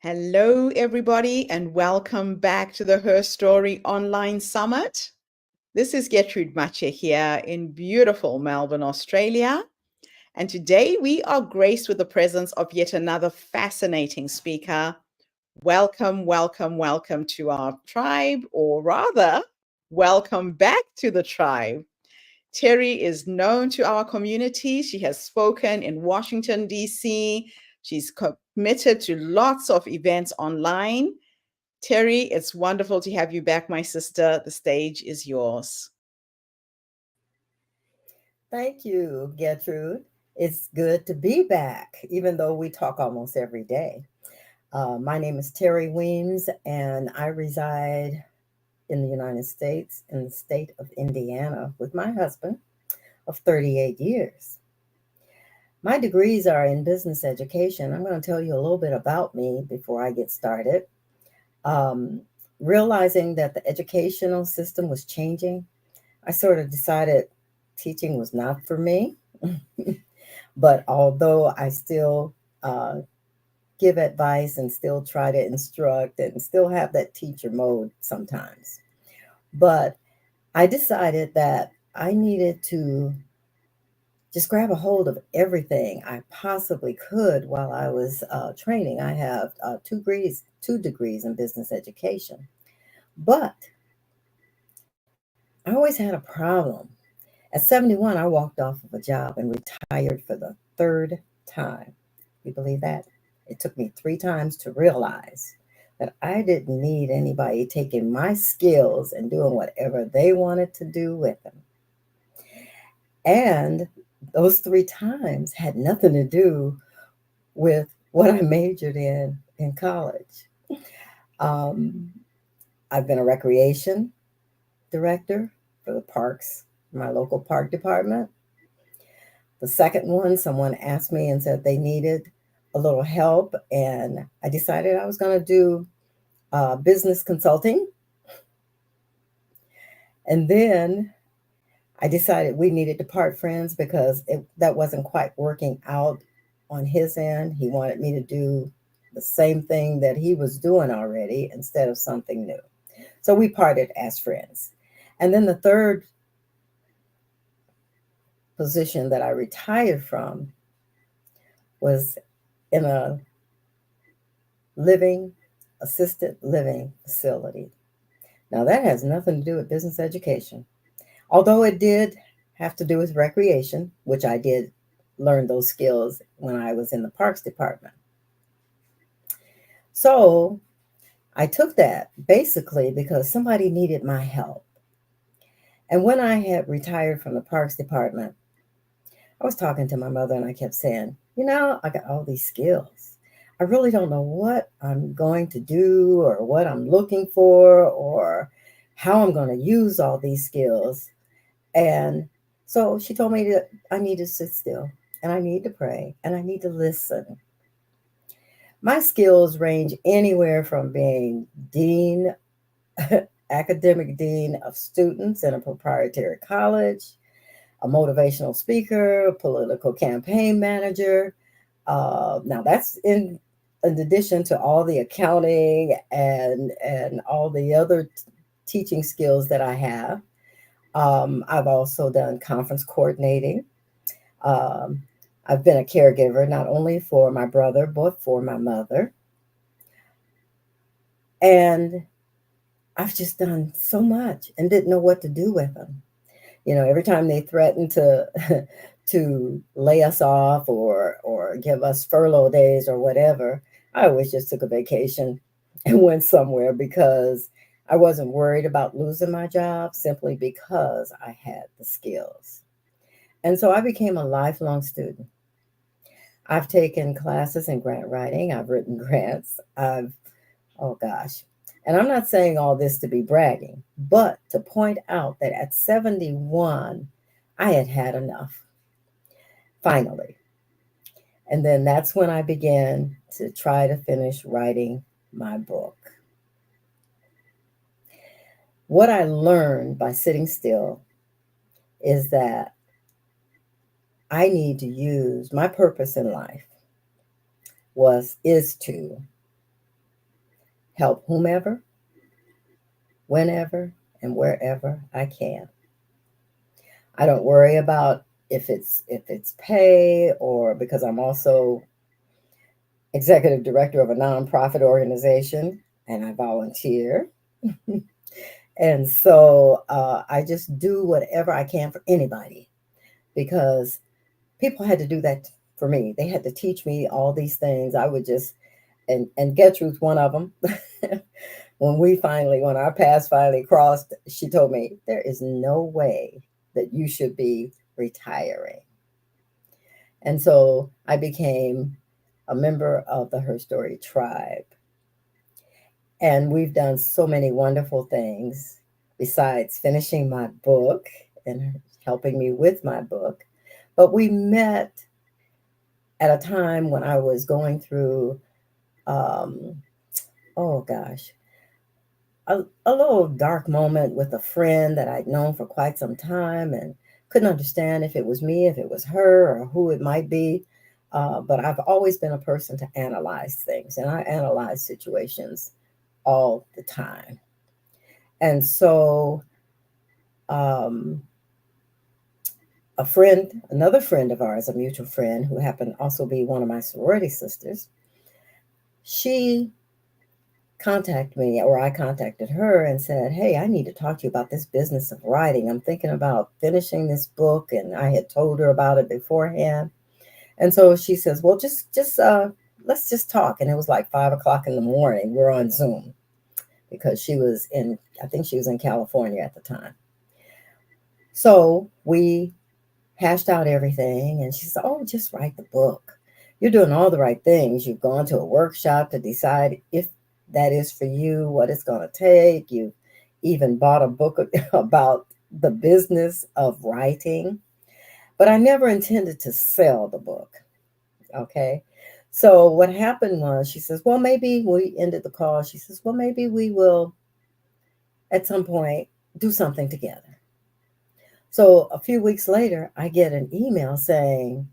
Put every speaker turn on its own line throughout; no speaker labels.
Hello, everybody, and welcome back to the Her Story Online Summit. This is Gertrude Matcha here in beautiful Melbourne, Australia. And today we are graced with the presence of yet another fascinating speaker. Welcome, welcome, welcome to our tribe, or rather, welcome back to the tribe. Terri is known to our community. She has spoken in Washington, D.C. She's committed to lots of events online. Terri, it's wonderful to have you back, my sister. The stage is yours.
Thank you, Gertrude. It's good to be back, even though we talk almost every day. My name is Terri Weems, and I reside in the United States, in the state of Indiana, with my husband of 38 years. My degrees are in business education. I'm going to tell you a little bit about me before I get started. Um, Realizing that the educational system was changing, I sort of decided teaching was not for me. But although I still give advice and still try to instruct and still have that teacher mode sometimes, but I decided that I needed to just grab a hold of everything I possibly could while I was training. I have two degrees in business education, but I always had a problem. At 71, I walked off of a job and retired for the third time. You believe that? It took me three times to realize that I didn't need anybody taking my skills and doing whatever they wanted to do with them. And those three times had nothing to do with what I majored in college. Um, I've been a recreation director for the parks, my local park department. The second one, someone asked me and said they needed a little help, and I decided I was going to do business consulting. And then I decided we needed to part friends because that wasn't quite working out on his end. He wanted me to do the same thing that he was doing already instead of something new. So we parted as friends. And then the third position that I retired from was in a living, assisted living facility. Now, that has nothing to do with business education, although it did have to do with recreation, which I did learn those skills when I was in the parks department. So I took that basically because somebody needed my help. And when I had retired from the parks department, I was talking to my mother and I kept saying, I got all these skills. I really don't know what I'm going to do or what I'm looking for or how I'm going to use all these skills. And so she told me that I need to sit still and I need to pray and I need to listen. My skills range anywhere from being dean, academic dean of students in a proprietary college, a motivational speaker, a political campaign manager. Now that's in addition to all the accounting and all the other teaching skills that I have. I've also done conference coordinating. Um, I've been a caregiver not only for my brother but for my mother, and I've just done so much and didn't know what to do with them. Every time they threatened to to lay us off or give us furlough days or whatever, I always just took a vacation and went somewhere because I wasn't worried about losing my job simply because I had the skills. And so I became a lifelong student. I've taken classes in grant writing, I've written grants, oh gosh. And I'm not saying all this to be bragging, but to point out that at 71, I had had enough, finally. And then that's when I began to try to finish writing my book. What I learned by sitting still is that I need to use my purpose in life is to help whomever, whenever, and wherever I can. I don't worry about if it's pay, or because I'm also executive director of a nonprofit organization and I volunteer. And so I just do whatever I can for anybody, because people had to do that for me. They had to teach me all these things. I would just, and Gertrude's one of them. When our paths finally crossed, she told me, there is no way that you should be retiring. And so I became a member of the Her Story tribe. And we've done so many wonderful things besides finishing my book and helping me with my book. But we met at a time when I was going through, um, oh gosh, a little dark moment with a friend that I'd known for quite some time, and couldn't understand if it was me, if it was her, or who it might be. But I've always been a person to analyze things, and I analyze situations all the time. And so, um, another friend of ours, a mutual friend who happened to also be one of my sorority sisters, she contacted me, or I contacted her and said, "Hey, I need to talk to you about this business of writing. I'm thinking about finishing this book." And I had told her about it beforehand. And so she says, "Well, just let's just talk." And it was like 5 o'clock in the morning. We're on Zoom because I think she was in California at the time. So we hashed out everything, and she said, "Oh, just write the book. You're doing all the right things. You've gone to a workshop to decide if that is for you, what it's going to take. You've even bought a book about the business of writing." But I never intended to sell the book. Okay. So what happened was, she says, "Well, maybe," we ended the call. She says, "Well, maybe we will at some point do something together." So a few weeks later, I get an email saying,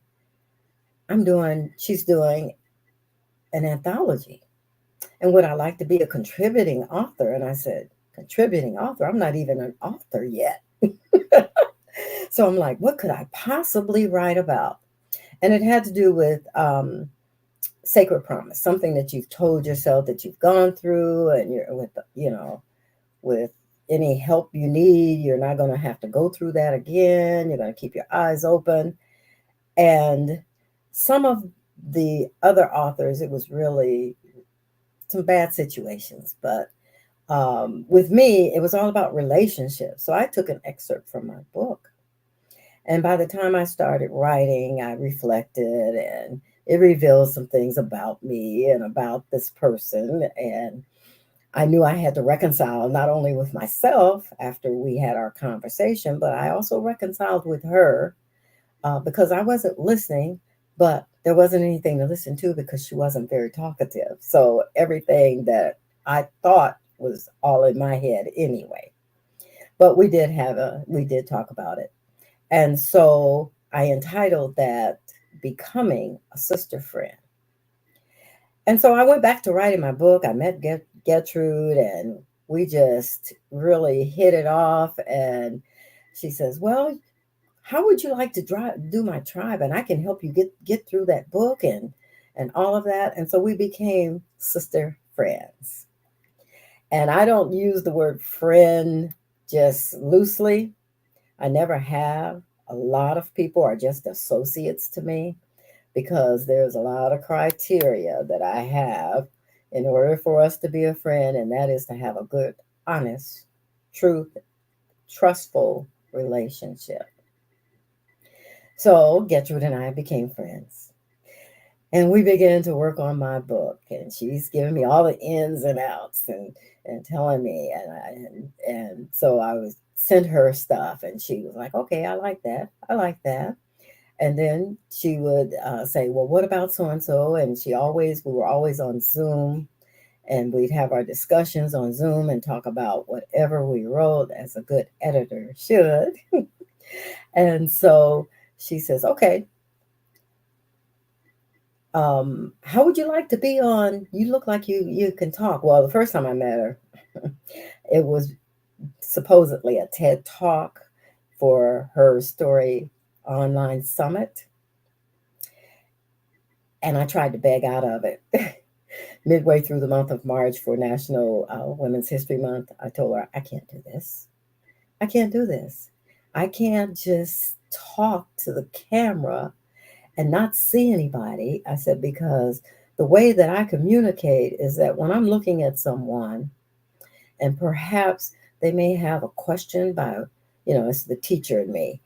she's doing an anthology. And would I like to be a contributing author? And I said, "Contributing author? I'm not even an author yet." So I'm like, what could I possibly write about? And it had to do with sacred promise, something that you've told yourself that you've gone through, and you're with any help you need, you're not going to have to go through that again. You're going to keep your eyes open. And some of the other authors, it was really some bad situations, but with me, it was all about relationships. So I took an excerpt from my book. And by the time I started writing, I reflected, and it revealed some things about me and about this person. And I knew I had to reconcile not only with myself after we had our conversation, but I also reconciled with her, because I wasn't listening, but there wasn't anything to listen to because she wasn't very talkative. So everything that I thought was all in my head anyway. But we did talk about it. And so I entitled that Becoming a Sister Friend. And so I went back to writing my book. I met Gertrude, and we just really hit it off. And she says, "Well, how would you like to do my tribe? And I can help you get through that book and all of that." And so we became sister friends. And I don't use the word friend just loosely. I never have. A lot of people are just associates to me, because there's a lot of criteria that I have in order for us to be a friend, and that is to have a good, honest, truth, trustful relationship. So Gertrude and I became friends. And we began to work on my book, and she's giving me all the ins and outs, and telling me, and so I was sent her stuff, and she was like, "Okay, I like that. I like that." And then she would say, "Well, what about so and so?" And we were always on Zoom, and we'd have our discussions on Zoom and talk about whatever we wrote, as a good editor should. And so she says, "Okay, How would you like to be on? You look like you can talk. Well, the first time I met her, it was supposedly a TED talk for her story online summit, and I tried to beg out of it. Midway through the month of March for National Women's History Month, I told her, I can't do this. I can't do this. I can't just talk to the camera and not see anybody. I said, because the way that I communicate is that when I'm looking at someone and perhaps they may have a question by, it's the teacher in me,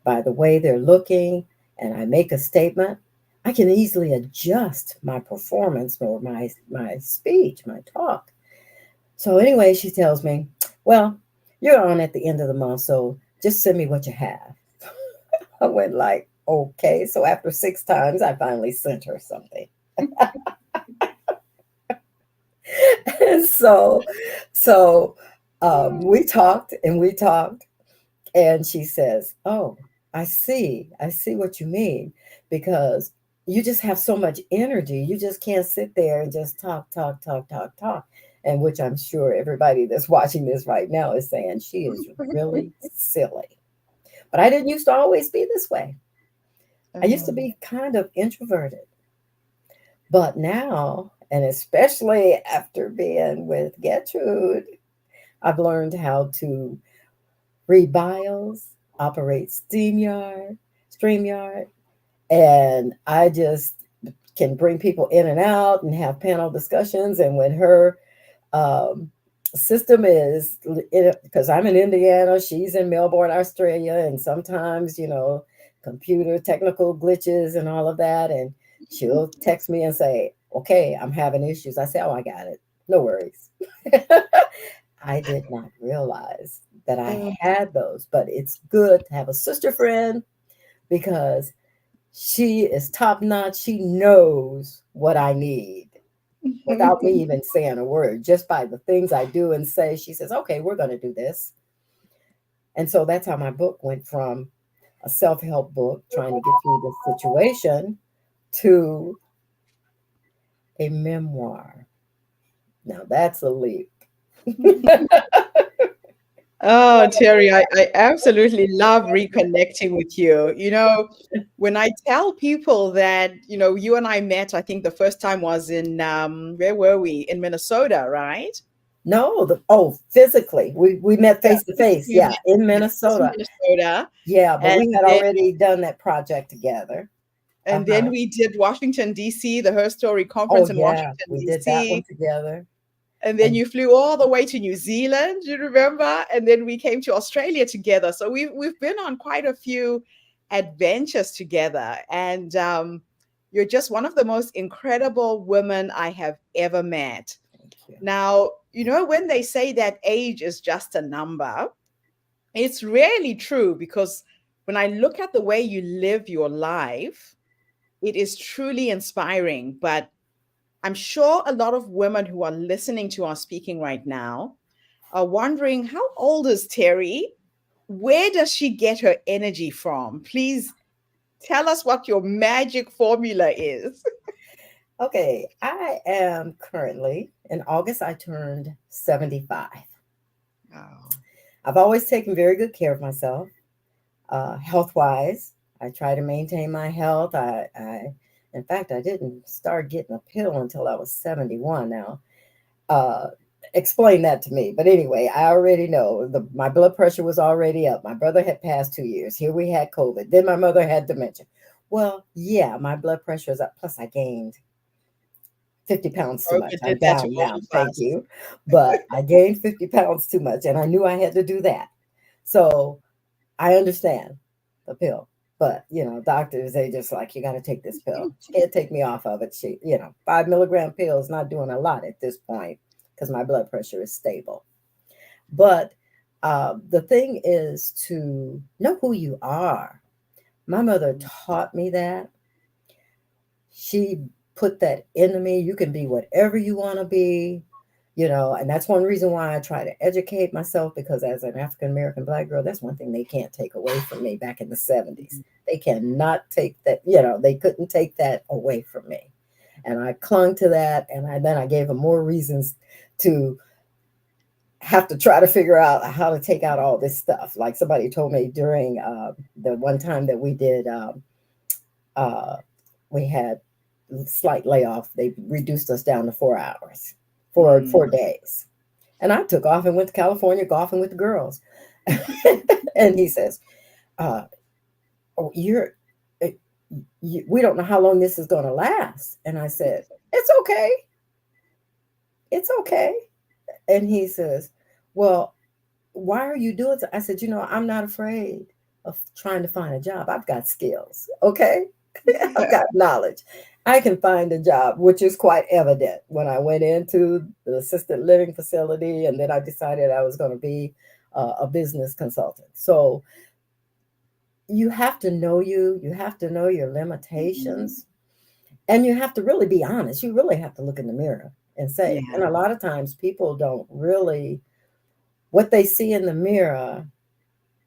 by the way they're looking, and I make a statement, I can easily adjust my performance or my speech, my talk. So anyway, she tells me, well, you're on at the end of the month, so just send me what you have. I went like, okay. So after 6 times, I finally sent her something. And so we talked and we talked, and she says, oh, I see what you mean, because you just have so much energy. You just can't sit there and just talk, talk, talk, talk, talk. And which I'm sure everybody that's watching this right now is saying she is really silly. But I didn't used to always be this way. I used to
Oh.
be kind of introverted. But now, and especially after being with Gertrude, I've learned how to read bios, operate StreamYard, and I just can bring people in and out and have panel discussions. And when her um, system is, because I'm in Indiana, she's in Melbourne, Australia, and sometimes, computer technical glitches and all of that. And she'll text me and say, okay, I'm having issues. I say, oh, I got it. No worries. I did not realize that I
Oh.
had those, but it's good to have a sister friend because she is top notch. She knows what I need without me even saying a word, just by the things I do and say. She says, okay, we're going to do this. And so that's how my book went from a self help book trying to get through this situation to a memoir. Now that's a leap.
Oh, Terry, I absolutely love reconnecting with you. When I tell people that, you and I met, I think the first time was in, where were we? In Minnesota, right?
No, physically. We met
Yeah,
face to face,
physically
yeah,
met
in
in
Minnesota.
Minnesota.
Yeah, but
And
we had
then
already done that project together.
and
Uh-huh.
then we did Washington, D.C., the Her Story
Oh
conference in
yeah,
Washington,
we did that one
D.C.
together.
And then
And
you flew all the way to New Zealand, you remember? And then we came to Australia together. So we've been on quite a few adventures together. And you're just one of the most incredible women I have ever met.
thank you.
Now, when they say that age is just a number, it's really true because when I look at the way you live your life, it is truly inspiring. But I'm sure a lot of women who are listening to us speaking right now are wondering, how old is Terri? Where does she get her energy from? Please tell us what your magic formula is.
Okay, I am currently, in August, I turned 75.
Oh.
I've always taken very good care of myself, health wise. I try to maintain my health. In fact, I didn't start getting a pill until I was 71 now. Uh, Explain that to me. But anyway, I already know my blood pressure was already up. My brother had passed 2 years. Here we had COVID. Then my mother had dementia. Well, yeah, my blood pressure is up. Plus, I gained 50 pounds too much.
COVID
I'm
did that to
down
all
now.
of
Thank
us.
you. But I gained 50 pounds too much, and I knew I had to do that. So I understand the pill. But, doctors, they just like, you got to take this pill. She can't take me off of it. 5 milligram pill is not doing a lot at this point because my blood pressure is stable. But the thing is to know who you are. My mother taught me that. She put that into me. You can be whatever you want to be. And that's one reason why I try to educate myself, because as an African American Black girl, that's one thing they can't take away from me back in the 70s. They cannot take that, they couldn't take that away from me. And I clung to that, and then I gave them more reasons to have to try to figure out how to take out all this stuff. Like somebody told me during the one time that we did, uh, we had slight layoff. They reduced us down to 4 hours for
Mm.
4 days. And I took off and went to California golfing with the girls. And he says, uh, "Oh, uh, we don't know how long this is going to last." And I said, "It's okay. It's okay." And he says, "Well, why are you doing so?" I said, "I'm not afraid of trying to find a job. I've got skills. Okay. I've got knowledge. I can find a job," which is quite evident when I went into the assisted living facility, and then I decided I was going to be a business consultant. So you have to know you have to know your limitations, and you have to really be honest. You really have to look in the mirror and say,
Yeah,
and a lot of times people don't really, what they see in the mirror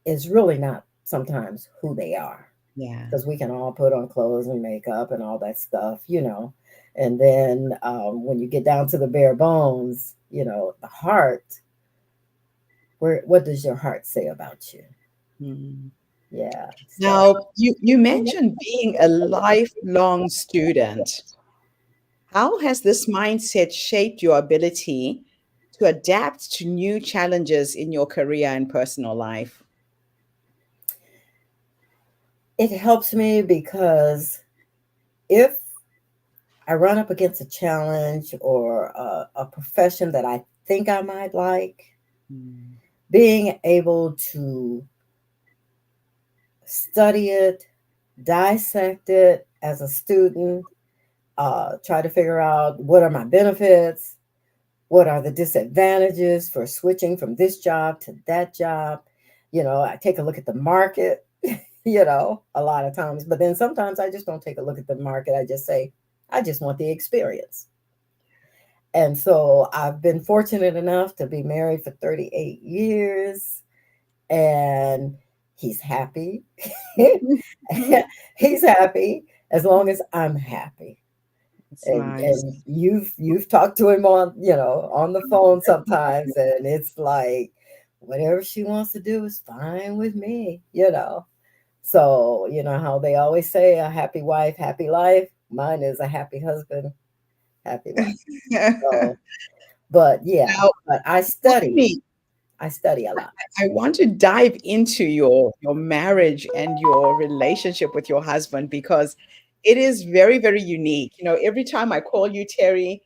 is really not sometimes who they are,
yeah.
because we can all put on clothes and makeup and all that stuff. And then when you get down to the bare bones, the heart, what does your heart say about you?
Mm.
Yeah. So
Now, you mentioned being a lifelong student. How has this mindset shaped your ability to adapt to new challenges in your career and personal life?
it helps me because if I run up against a challenge or a profession that I think I might like,
Mm.
being able to study it, dissect it as a student, try to figure out what are my benefits, what are the disadvantages for switching from this job to that job. I take a look at the market, a lot of times, but then sometimes I just don't take a look at the market. I just say, I just want the experience. And so I've been fortunate enough to be married for 38 years, and he's happy. He's happy as long as I'm happy.
It's nice.
And you've talked to him on the phone sometimes, and it's like whatever she wants to do is fine with me. So how they always say, a happy wife, happy life. Mine is a happy husband, happy life. So, but yeah,
Now,
but
tell me,
I study a lot.
I want to dive into your marriage and your relationship with your husband because it is very, very unique. Every time I call you, Terry,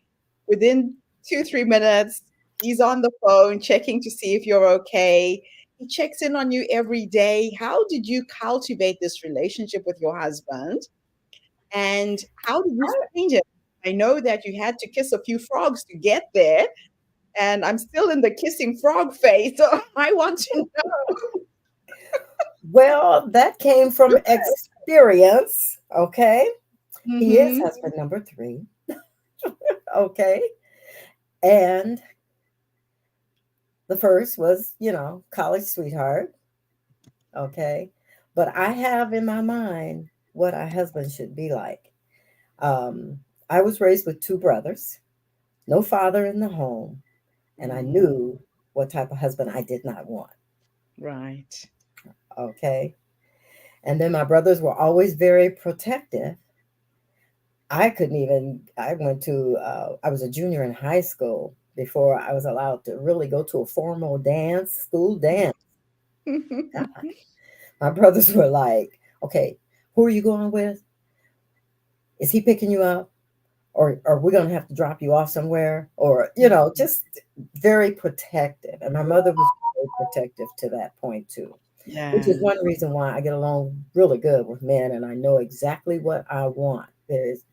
within 2, 3 minutes, he's on the phone checking to see if you're okay. He checks in on you every day. How did you cultivate this relationship with your husband? And how did you change it? I know that you had to kiss a few frogs to get there, and I'm still in the kissing frog phase. So I want to know.
Well, that came from experience. Okay. He is
Mhm.
husband number 3. Okay. And the first was, college sweetheart. Okay. But I have in my mind what a husband should be like. Um, I was raised with 2 brothers, no father in the home, and I
Mm,
knew what type of husband I did not want.
right.
Okay. And then my brothers were always very protective. I went to, I was a junior in high school before I was allowed to really go to a formal school dance. God. My brothers were like, okay, who are you going with? Is he picking you up? Or are we going to have to drop you off somewhere? Or, just very protective. And my mother was very protective to that point too, which is
Yeah.
one reason why I get along really good with men, and I know exactly what I want. There's,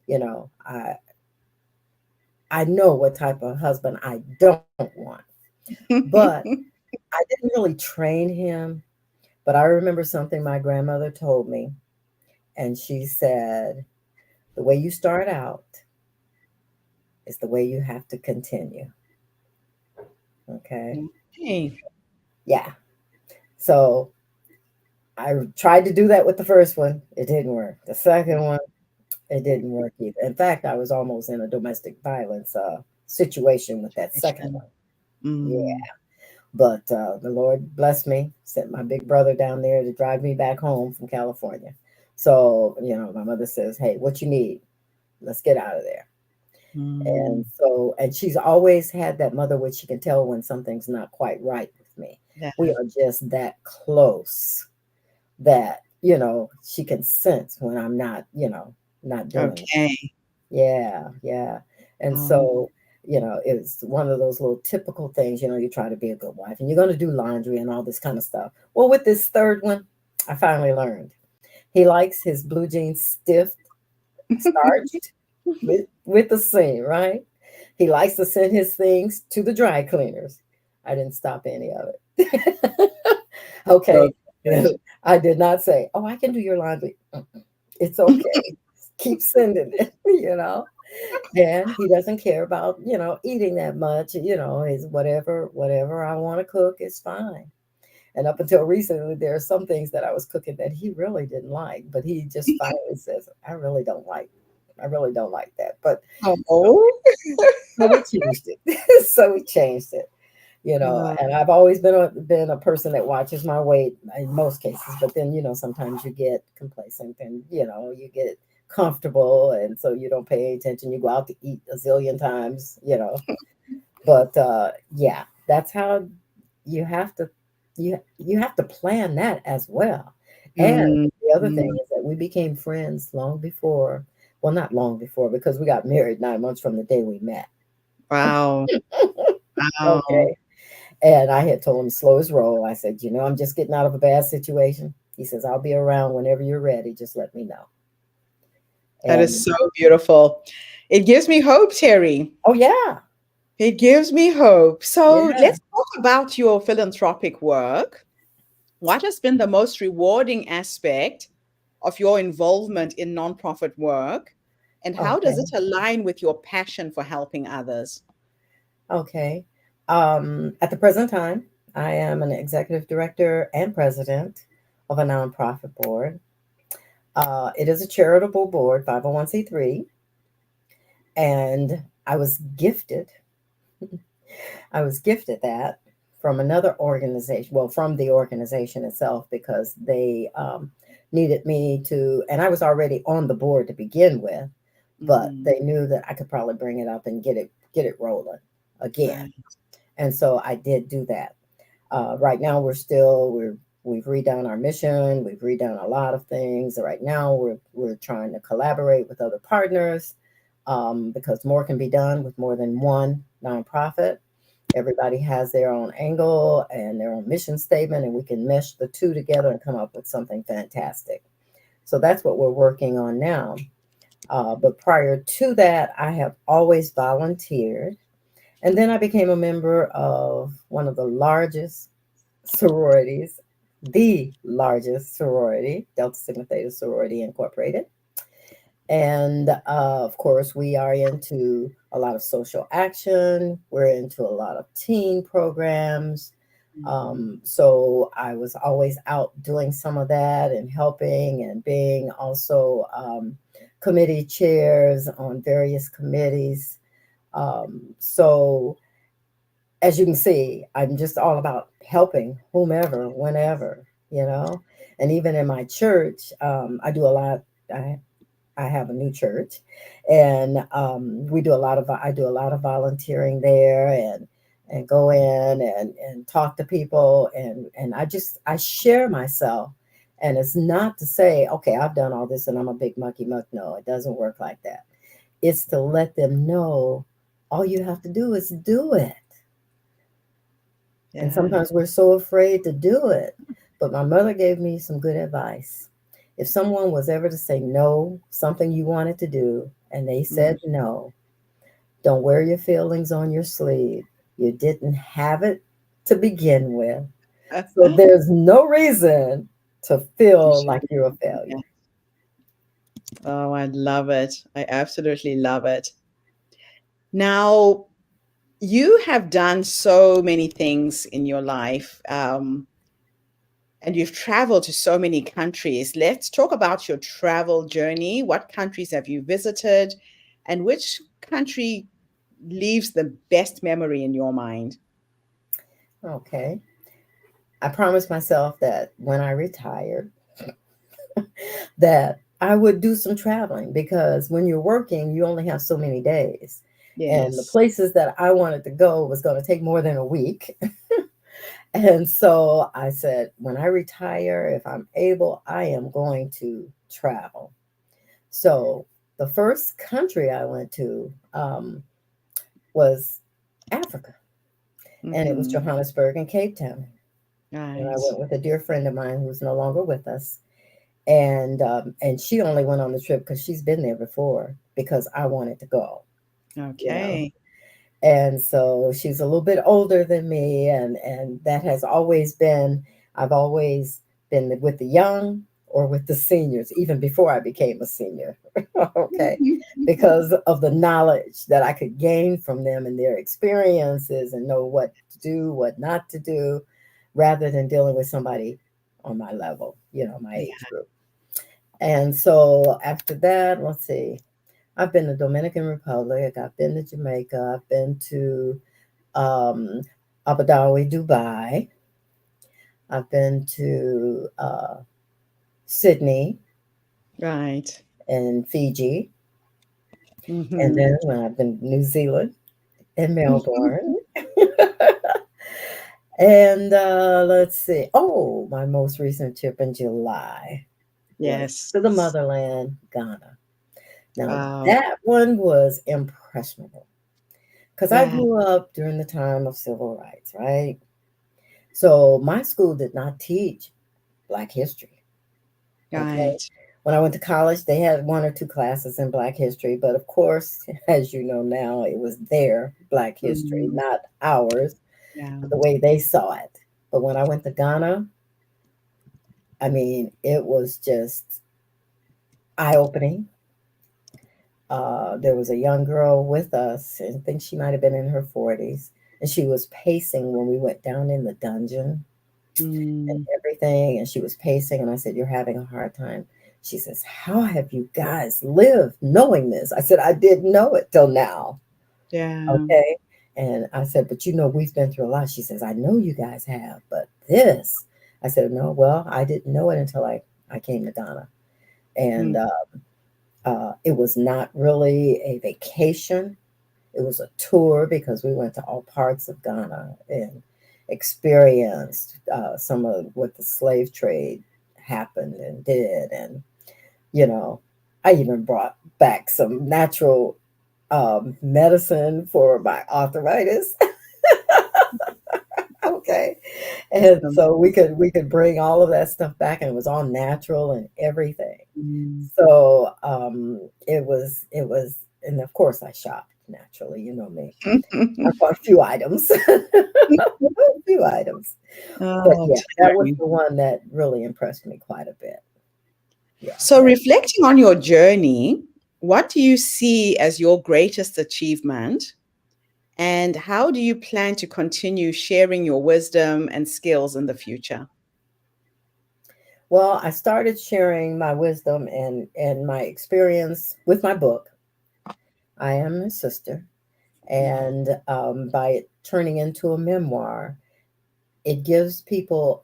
you know, I know what type of husband I don't want. But I didn't really train him. But I remember something my grandmother told me, and she said, the way you start out is the way you have to continue. Okay.
Okay.
Yeah. So I tried to do that with the first one. It didn't work. The second one, it didn't work either. In fact, I was almost in a domestic violence situation with that second
Situation.
one. Yeah.
Mm.
But the Lord blessed me, sent my big brother down there to drive me back home from California. So, my mother says, "Hey, what you need? Let's get out of there." And
Mm.
so, and she's always had that mother where she can tell when something's not quite right with me.
Yeah.
We are just that close that, she can sense when I'm not doing it.
Okay.
Yeah, yeah. And
Um,
so, it's one of those little typical things, you try to be a good wife and you're going to do laundry and all this kind of stuff. Well, with this third one, I finally learned. He likes his blue jeans stiff, starched with the seam, right? He likes to send his things to the dry cleaners. I didn't stop any of it. Okay.
so good.
I did not say, "Oh, I can do your laundry." Mm-mm. It's okay. Keep sending it, And he doesn't care about, eating that much, is whatever I want to cook is fine. And up until recently, there are some things that I was cooking that he really didn't like, but he just finally says, I really don't like that. But so,
Oh.
so we changed it. So we changed it,
Uh,
and I've always been a person that watches my weight in most cases, but then, sometimes you get complacent and, you get comfortable. And so you don't pay attention. You go out to eat a zillion times. But yeah, that's how you have to you have to plan that as well. And
mm,
the other thing
mm.
is that we became friends long before, well, not long before, because we got married 9 months from the day we met.
Wow. Wow.
Okay. And I had told him slow his roll. I said, I'm just getting out of a bad situation. He says, "I'll be around whenever you're ready. Just let me know."
That is
And
so beautiful. It gives me hope, Terry.
oh yeah,
It gives me hope. So
yeah.
let's talk about your philanthropic work. What has been the most rewarding aspect of your involvement in nonprofit work? And how does
Okay.
it align with your passion for helping others?
Okay. At the present time, I am an executive director and president of a nonprofit board. It is a charitable board, 501(c)(3), and I was gifted that from another organization, well, from the organization itself, because they needed me to, and I was already on the board to begin with, but
Mm,
they knew that I could probably bring it up and get it rolling again.
right.
And so I did do that. Right now, we've redone our mission. We've redone a lot of things. Right now, we're trying to collaborate with other partners, because more can be done with more than one nonprofit. Everybody has their own angle and their own mission statement, and we can mesh the two together and come up with something fantastic. So that's what we're working on now. But prior to that, I have always volunteered. And then I became a member of one of the largest sororities, the largest sorority, Delta Sigma Theta Sorority Incorporated. And of course, we are into a lot of social action. We're into a lot of teen programs.
Mm,
So I was always out doing some of that and helping and being also committee chairs on various committees. So as you can see, I'm just all about helping whomever, whenever. And even in my church, I do a lot. I I have a new church, and we do a lot of I do a lot of volunteering there, and go in and talk to people, and I share myself, and it's not to say, okay, I've done all this and I'm a big mucky muck. No, it doesn't work like that. It's to let them know all you have to do is do it. And
yeah.
sometimes we're so afraid to do it. But my mother gave me some good advice. If someone was ever to say no, something you wanted to do, and they
Mm.
said no, don't wear your feelings on your sleeve. You didn't have it to begin with. So there's no reason to
You
feel like
shouldn't.
you're a
Yeah.
failure.
Oh, I love it. I absolutely love it. Now, You have done so many things in your life, and you've traveled to so many countries. Let's talk about your travel journey. What countries have you visited, and which country leaves the best memory in your mind?
Okay. I promised myself that when I retired, that I would do some traveling because when you're working, you only have so many days. And the
Yes.
places that I wanted to go was going to take more than a week. And so I said, when I retire, if I'm able, I am going to travel. So the first country I went to was Africa, and it was
Hmm.
Johannesburg and Cape Town. And I
Right.
went with a dear friend of mine who's no longer with us. And she only went on the trip because she's been there before because I wanted to go, you know.
Okay.
And so she's a little bit older than me, and that has always been, I've always been with the young or with the seniors, even before I became a senior. Okay, because of the knowledge that I could gain from them and their experiences and know what to do, what not to do, rather than dealing with somebody on my level, my
Yeah.
age group. And so after that, let's see, I've been to Dominican Republic, I've been to Jamaica, I've been to um, Abu Dhabi, Dubai, I've been to Sydney
Right.
and Fiji, and
Hmm.
then when I've been to New Zealand and Melbourne. And let's see. Oh, my most recent trip in July was
Yes.
to the motherland, Ghana. Now,
Wow.
that one was impressionable because I
Yeah.
grew up during the time of civil rights, right? So my school did not teach Black history. Okay.
Right.
When I went to college, they had one or two classes in Black history, but of course, as you know now, it was their Black history,
Mm.
not ours,
Yeah.
the way they saw it. But when I went to Ghana, I mean, it was just eye opening. There was a young girl with us, and I think she might have been in her 40s, and she was pacing when we went down in the dungeon and
Mm.
everything. And she was pacing, and I said, "You're having a hard time." She says, "How have you guys lived knowing this?" I said, "I didn't know it till now."
Yeah.
Okay. And I said, "But we've been through a lot." She says, "I know you guys have, but this." I said, "No, well, I didn't know it until I came to Ghana." And
Mm.
it was not really a vacation. It was a tour because we went to all parts of Ghana and experienced some of what the slave trade happened and did. And, you know, I even brought back some natural medicine for my arthritis. Okay. And
Awesome.
so we could bring all of that stuff back, and it was all natural and everything.
Mm.
So it was, and of course I shopped naturally, you know me. I bought a few items, a few items. But
Oh,
yeah, that was
Terry.
the one that really impressed me quite a bit. Yeah.
So, reflecting on your journey, what do you see as your greatest achievement? And how do you plan to continue sharing your wisdom and skills in the future?
Well, I started sharing my wisdom and my experience with my book. I am a sister,
Yeah.
and by it turning into a memoir, it gives people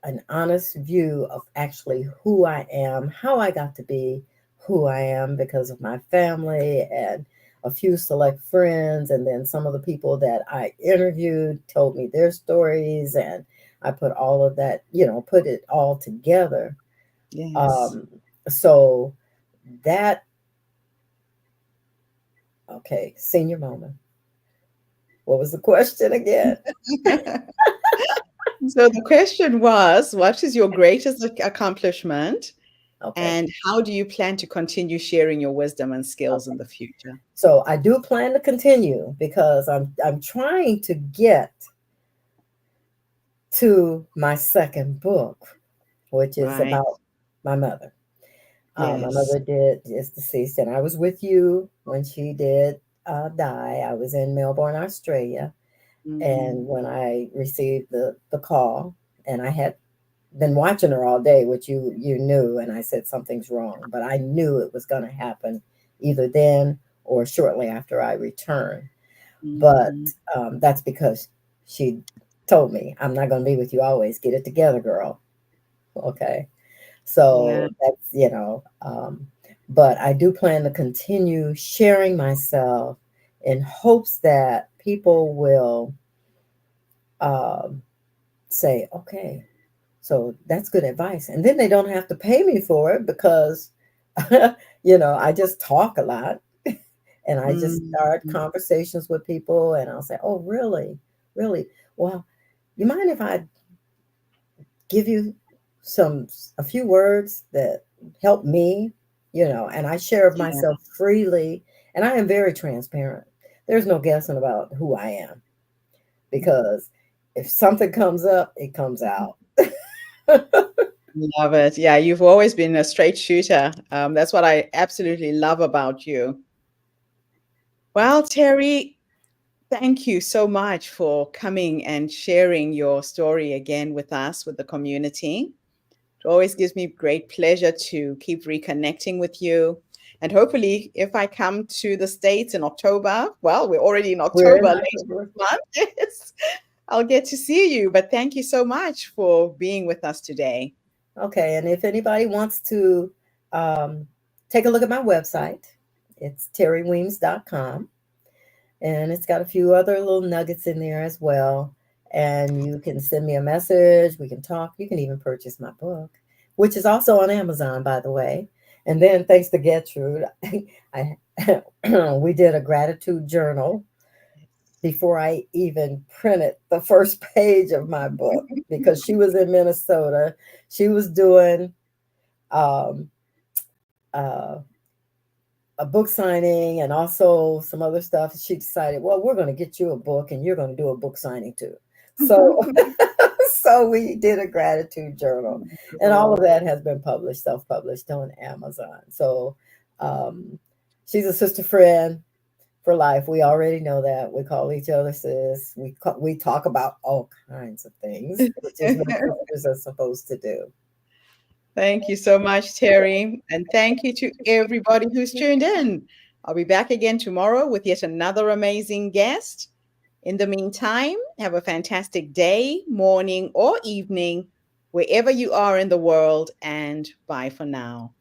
an honest view of actually who I am, how I got to be who I am because of my family and a few select friends. And then some of the people that I interviewed told me their stories. And I put all of that, put it all together.
Yes.
Um, so that, okay, senior moment. What was the question again?
So the question was, what is your greatest accomplishment,
Okay.
and how do you plan to continue sharing your wisdom and skills
Okay.
in the future?
So I do plan to continue because I'm trying to get to my second book, which is
Right.
about my mother. My
Yes.
mother is deceased, and I was with you when she did die. I was in Melbourne, Australia,
Mhm.
and when I received the call, and I had been watching her all day, which you knew, and I said something's wrong, but I knew it was going to happen either then or shortly after I returned. But
Mhm.
that's because she told me, I'm not going to be with you always. Get it together, girl. Okay.
Yeah.
So that's, but I do plan to continue sharing myself in hopes that people will um, say, okay, so that's good advice. And then they don't have to pay me for it because, I just talk a lot and I just start
Mhm.
conversations with people and I'll say, oh, really? Really? Well, you mind if I give you a few words that help me, and I share of
Yeah.
myself freely, and I am very transparent. There's no guessing about who I am because if something comes up, it comes out.
Love it. Yeah, you've always been a straight shooter. That's what I absolutely love about you. Well, Terry, thank you so much for coming and sharing your story again with us, with the community. It always gives me great pleasure to keep reconnecting with you. And hopefully, if I come to the States in October, well, we're already in
We're in
October later this
October.
month, yes, I'll get to see you. But thank you so much for being with us today.
Okay, and if anybody wants to um, take a look at my website, it's terriweems.com. And it's got a few other little nuggets in there as well. And you can send me a message. We can talk. You can even purchase my book, which is also on Amazon, by the way. And then, thanks to Gertrude, I we did a gratitude journal before I even printed the first page of my book because she was in Minnesota. She was doing um, uh, a book signing and also some other stuff. She decided, well, we're going to get you a book and you're going to do a book signing too. So, so we did a gratitude journal, and all of
Wonderful.
that has been published, self-published on Amazon. So, um, she's a sister friend for life. We already know that. We call each other sis. We talk about all kinds of things, which is what sisters are supposed to do.
Thank you so much, Terry. And thank you to everybody who's tuned in. I'll be back again tomorrow with yet another amazing guest. In the meantime, have a fantastic day, morning, or evening, wherever you are in the world, and bye for now.